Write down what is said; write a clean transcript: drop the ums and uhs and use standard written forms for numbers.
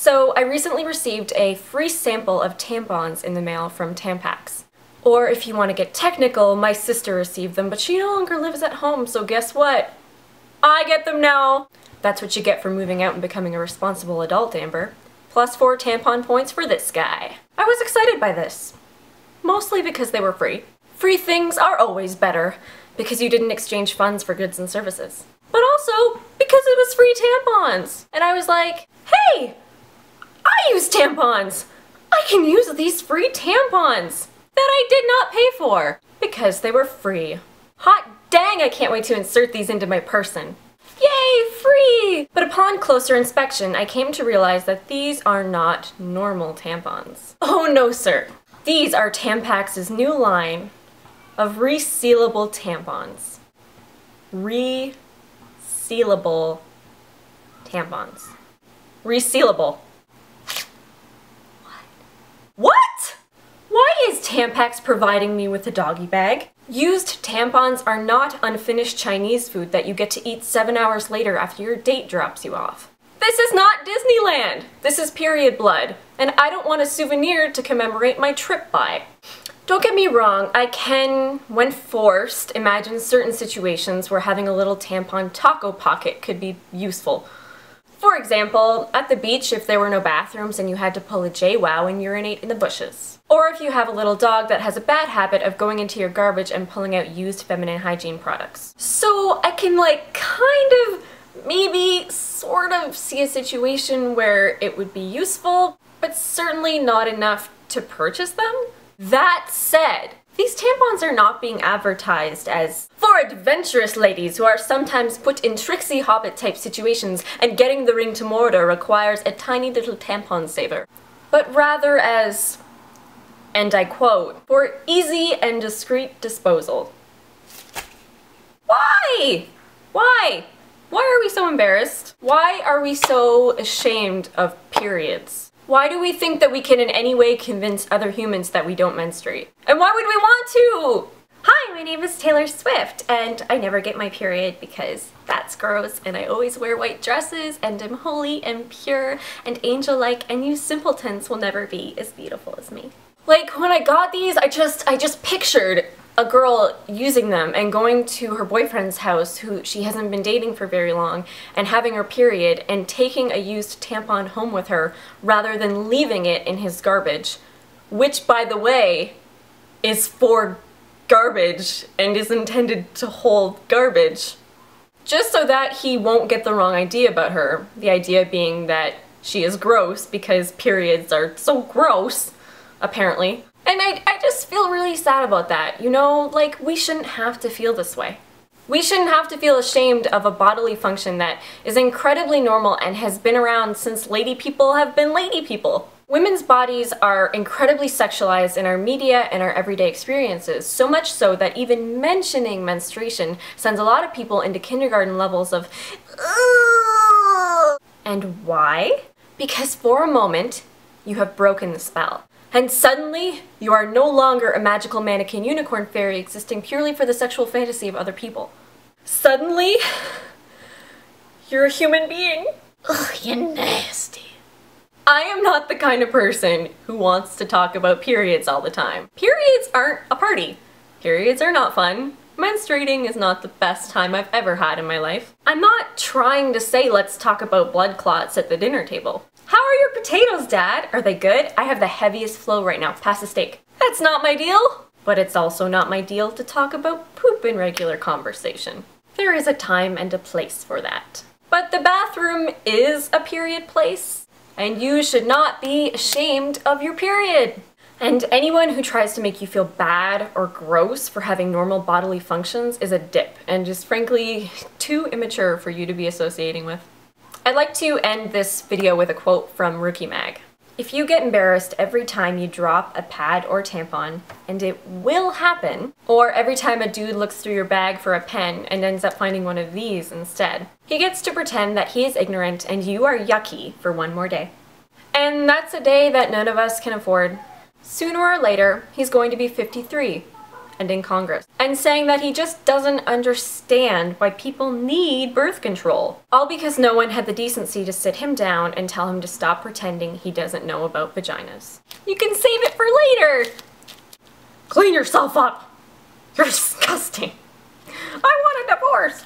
So I recently received a free sample of tampons in the mail from Tampax. Or if you want to get technical, my sister received them, but she no longer lives at home, so guess what? I get them now! That's what you get for moving out and becoming a responsible adult, Amber. +4 tampon points for this guy. I was excited by this. Mostly because they were free. Free things are always better, because you didn't exchange funds for goods and services. But also, because it was free tampons! And I was like, hey! I use tampons! I can use these free tampons! That I did not pay for! Because they were free. Hot dang, I can't wait to insert these into my person. Yay, free! But upon closer inspection, I came to realize that these are not normal tampons. Oh no, sir. These are Tampax's new line of resealable tampons. Resealable tampons. Resealable. What? Why is Tampax providing me with a doggy bag? Used tampons are not unfinished Chinese food that you get to eat 7 hours later after your date drops you off. This is not Disneyland! This is period blood, and I don't want a souvenir to commemorate my trip by. Don't get me wrong, I can, when forced, imagine certain situations where having a little tampon taco pocket could be useful. For example, at the beach if there were no bathrooms and you had to pull a JWoww and urinate in the bushes. Or if you have a little dog that has a bad habit of going into your garbage and pulling out used feminine hygiene products. So I can kind of, maybe, sort of see a situation where it would be useful, but certainly not enough to purchase them. That said, these tampons are not being advertised as for adventurous ladies who are sometimes put in tricksy hobbit-type situations and getting the ring to Mordor requires a tiny little tampon saver, but rather as, and I quote, for easy and discreet disposal. Why? Why? Why are we so embarrassed? Why are we so ashamed of periods? Why do we think that we can in any way convince other humans that we don't menstruate? And why would we want to? Hi, my name is Taylor Swift, and I never get my period because that's gross, and I always wear white dresses, and am holy and pure and angel-like, and you simpletons will never be as beautiful as me. Like, when I got these, I just pictured a girl using them and going to her boyfriend's house who she hasn't been dating for very long and having her period and taking a used tampon home with her rather than leaving it in his garbage, which, by the way, is for garbage and is intended to hold garbage. Just so that he won't get the wrong idea about her, the idea being that she is gross because periods are so gross, apparently. And I just feel really sad about that, you know? Like, we shouldn't have to feel this way. We shouldn't have to feel ashamed of a bodily function that is incredibly normal and has been around since lady people have been lady people. Women's bodies are incredibly sexualized in our media and our everyday experiences, so much so that even mentioning menstruation sends a lot of people into kindergarten levels of ugh. And why? Because for a moment, you have broken the spell. And suddenly, you are no longer a magical mannequin unicorn fairy existing purely for the sexual fantasy of other people. Suddenly, you're a human being. Ugh, you're nasty. I am not the kind of person who wants to talk about periods all the time. Periods aren't a party. Periods are not fun. Menstruating is not the best time I've ever had in my life. I'm not trying to say let's talk about blood clots at the dinner table. How are your potatoes, Dad? Are they good? I have the heaviest flow right now. Pass the steak. That's not my deal. But it's also not my deal to talk about poop in regular conversation. There is a time and a place for that. But the bathroom is a period place, and you should not be ashamed of your period. And anyone who tries to make you feel bad or gross for having normal bodily functions is a dip, and just frankly too immature for you to be associating with. I'd like to end this video with a quote from Rookie Mag. If you get embarrassed every time you drop a pad or tampon, and it will happen, or every time a dude looks through your bag for a pen and ends up finding one of these instead, he gets to pretend that he is ignorant and you are yucky for one more day. And that's a day that none of us can afford. Sooner or later, he's going to be 53. and in Congress, and saying that he just doesn't understand why people need birth control. All because no one had the decency to sit him down and tell him to stop pretending he doesn't know about vaginas. You can save it for later! Clean yourself up! You're disgusting! I want a divorce!